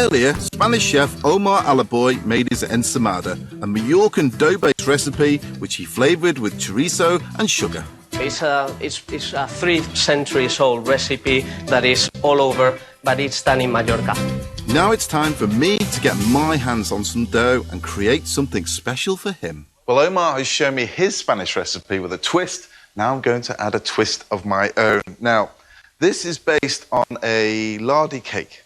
Earlier, Spanish chef Omar Alaboy made his ensaimada, a Mallorcan dough-based recipe which he flavoured with chorizo and sugar. It's a 3 centuries old recipe that is all over, but it's done in Mallorca. Now it's time for me to get my hands on some dough and create something special for him. Well, Omar has shown me his Spanish recipe with a twist. Now I'm going to add a twist of my own. Now, this is based on a Lardy cake.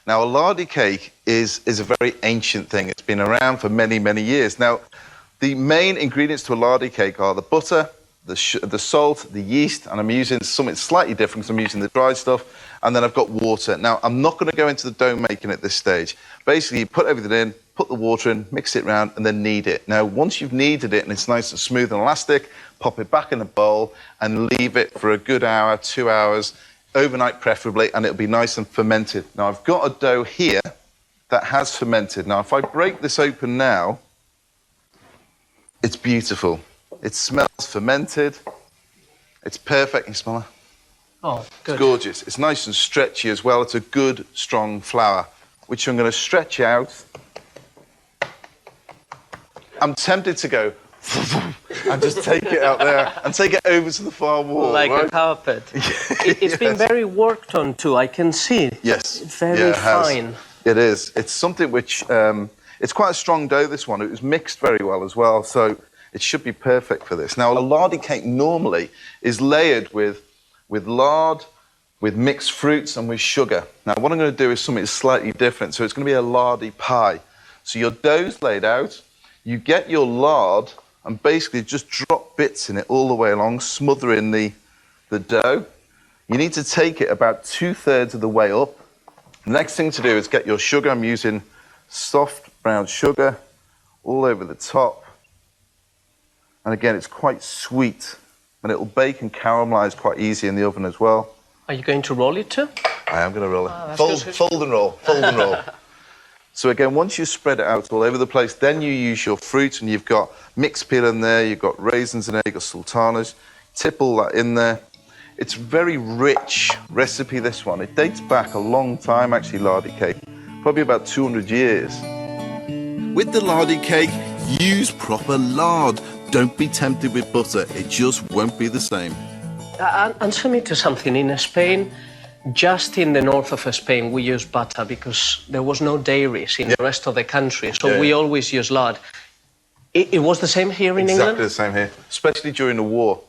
Now, a Lardy cake is a very ancient thing. It's been around for many, many years. Now, the main ingredients to a Lardy cake are the butter, the salt, the yeast, and I'm using something slightly different because I'm using the dried stuff, and then I've got water. Now, I'm not going to go into the dough making at this stage. Basically, you put everything in, put the water in, mix it around, and then knead it. Now, once you've kneaded it and it's nice and smooth and elastic, pop it back in a bowl and leave it for a good hour, 2 hours, overnight preferably, and it'll be nice and fermented. Now, I've got a dough here that has fermented. Now, if I break this open now, it's beautiful. It smells fermented. It's perfect. You smell it? Oh, good. It's gorgeous. It's nice and stretchy as well. It's a good, strong flour, which I'm going to stretch out. I'm tempted to go and just take it out there and take it over to the far wall. Like right? a carpet. It's been very worked on too, I can see. Yes. It's very fine. It is. It's something which, it's quite a strong dough, this one. It was mixed very well as well, so it should be perfect for this. Now, a Lardy cake normally is layered with lard, with mixed fruits and with sugar. Now, what I'm going to do is something slightly different. So it's going to be a Lardy pie. So your dough's laid out, you get your lard and basically just drop bits in it all the way along, smothering the dough. You need to take it about 2/3 of the way up. The next thing to do is get your sugar. I'm using soft brown sugar all over the top. And again, it's quite sweet, and it'll bake and caramelize quite easy in the oven as well. Are you going to roll it too? I am going to roll it. Good. Fold and roll, fold and roll. So again, once you spread it out all over the place, then you use your fruit, and you've got mixed peel in there, you've got raisins in there, you've got sultanas. Tip all that in there. It's a very rich recipe, this one. It dates back a long time, actually, Lardy cake. Probably about 200 years. With the Lardy cake, use proper lard. Don't be tempted with butter. It just won't be the same. Answer me to something. In Spain, just in the north of Spain, we use butter because there was no dairies in the rest of the country. So we always use lard. It was the same here in England? Exactly the same here, especially during the war.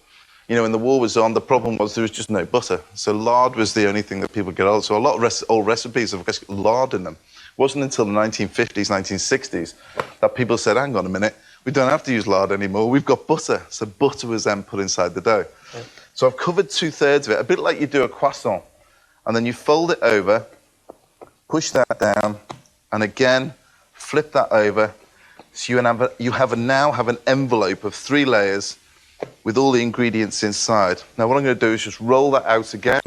You know, when the war was on, the problem was there was just no butter. So lard was the only thing that people get hold of. So a lot of old recipes have got lard in them. It wasn't until the 1950s, 1960s that people said, hang on a minute, we don't have to use lard anymore, we've got butter. So butter was then put inside the dough. Yeah. So I've covered 2/3 of it, a bit like you do a croissant. And then you fold it over, push that down, and again, flip that over. So you now have an envelope of 3 layers with all the ingredients inside. Now what I'm going to do is just roll that out again,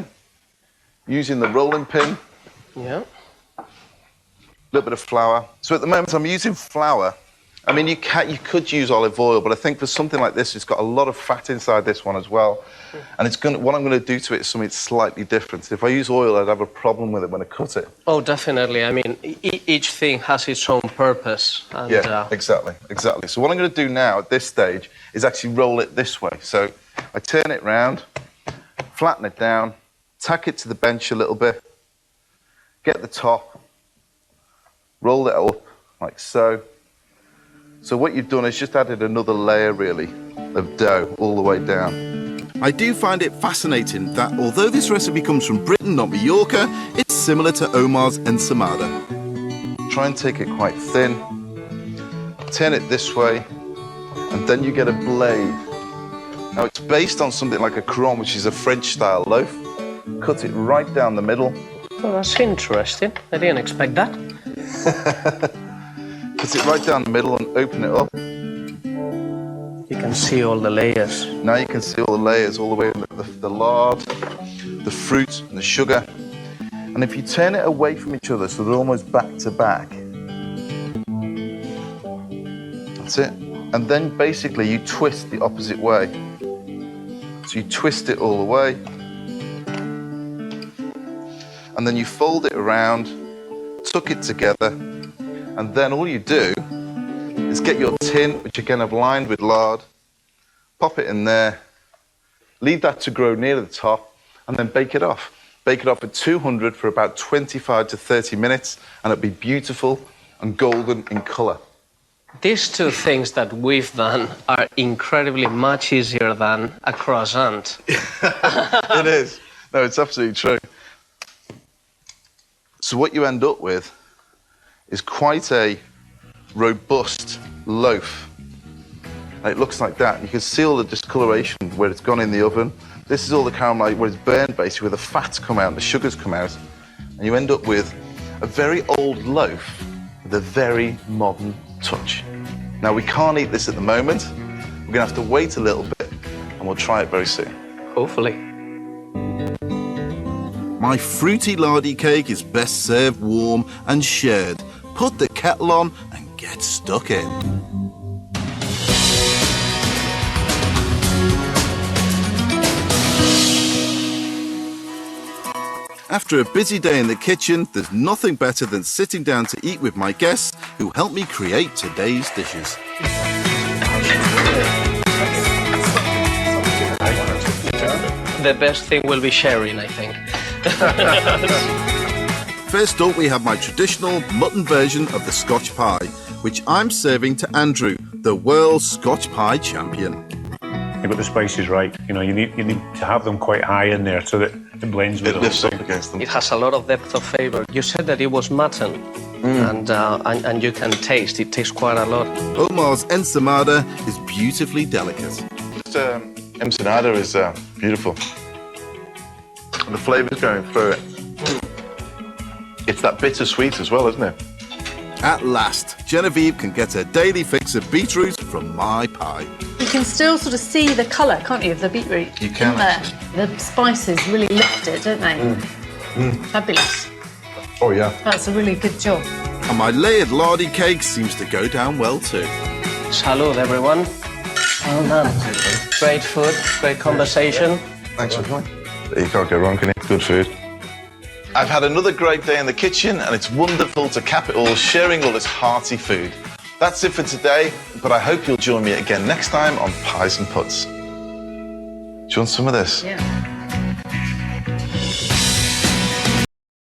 using the rolling pin. Yeah. A little bit of flour. So at the moment I'm using flour. I mean, you could use olive oil, but I think for something like this, it's got a lot of fat inside this one as well. And what I'm going to do to it is something slightly different. If I use oil, I'd have a problem with it when I cut it. Oh, definitely. I mean, each thing has its own purpose. And, yeah, exactly. So what I'm going to do now at this stage is actually roll it this way. So I turn it round, flatten it down, tack it to the bench a little bit, get the top, roll it up like so. So what you've done is just added another layer, really, of dough all the way down. I do find it fascinating that although this recipe comes from Britain, not Mallorca, it's similar to Omar's ensaimada. Try and take it quite thin, turn it this way, and then you get a blade. Now it's based on something like a cron, which is a French-style loaf. Cut it right down the middle. Oh, that's interesting. I didn't expect that. Put it right down the middle and open it up. You can see all the layers. Now you can see all the layers, all the way, the lard, the fruit and the sugar. And if you turn it away from each other so they're almost back to back, that's it. And then basically you twist the opposite way. So you twist it all the way. And then you fold it around, tuck it together, and then all you do is get your tin, which again I've lined with lard, pop it in there, leave that to grow near the top, and then bake it off. Bake it off at 200 for about 25 to 30 minutes, and it'll be beautiful and golden in colour. These two things that we've done are incredibly much easier than a croissant. It is. No, it's absolutely true. So what you end up with is quite a robust loaf. And it looks like that. You can see all the discoloration where it's gone in the oven. This is all the caramel where it's burned, basically, where the fats come out and the sugars come out. And you end up with a very old loaf with a very modern touch. Now, we can't eat this at the moment. We're going to have to wait a little bit, and we'll try it very soon. Hopefully. My fruity lardy cake is best served warm and shared. Put the kettle on and get stuck in. After a busy day in the kitchen, there's nothing better than sitting down to eat with my guests who help me create today's dishes. The best thing will be sharing, I think. First up, we have my traditional mutton version of the Scotch pie, which I'm serving to Andrew, the world's Scotch pie champion. You've got the spices right. You know, you need to have them quite high in there so that it blends with It lifts up against them. It has a lot of depth of flavor. You said that it was mutton, and you can taste. It tastes quite a lot. Omar's ensaimada is beautifully delicate. Ensaimada is beautiful. And the flavour's going through it. It's that bittersweet as well, isn't it? At last, Genevieve can get her daily fix of beetroot from my pie. You can still sort of see the colour, can't you, of the beetroot? You can, in there. The spices really lift it, don't they? Fabulous. Oh, yeah. That's a really good job. And my layered lardy cake seems to go down well too. Salud, everyone. Well done. Great food, great conversation. Thanks for coming. You can't go wrong, can you? Good food. I've had another great day in the kitchen, and it's wonderful to cap it all, sharing all this hearty food. That's it for today, but I hope you'll join me again next time on Pies and Puts. Do you want some of this? Yeah.